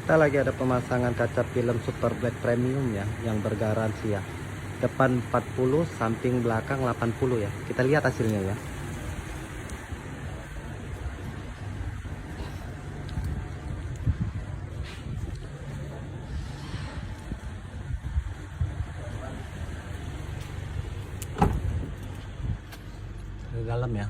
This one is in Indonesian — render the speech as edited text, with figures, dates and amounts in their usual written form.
Kita lagi ada pemasangan kaca film Super Black Premium ya, yang bergaransi ya. Depan 40, samping belakang 80 ya. Kita lihat hasilnya ya. Ke dalam ya.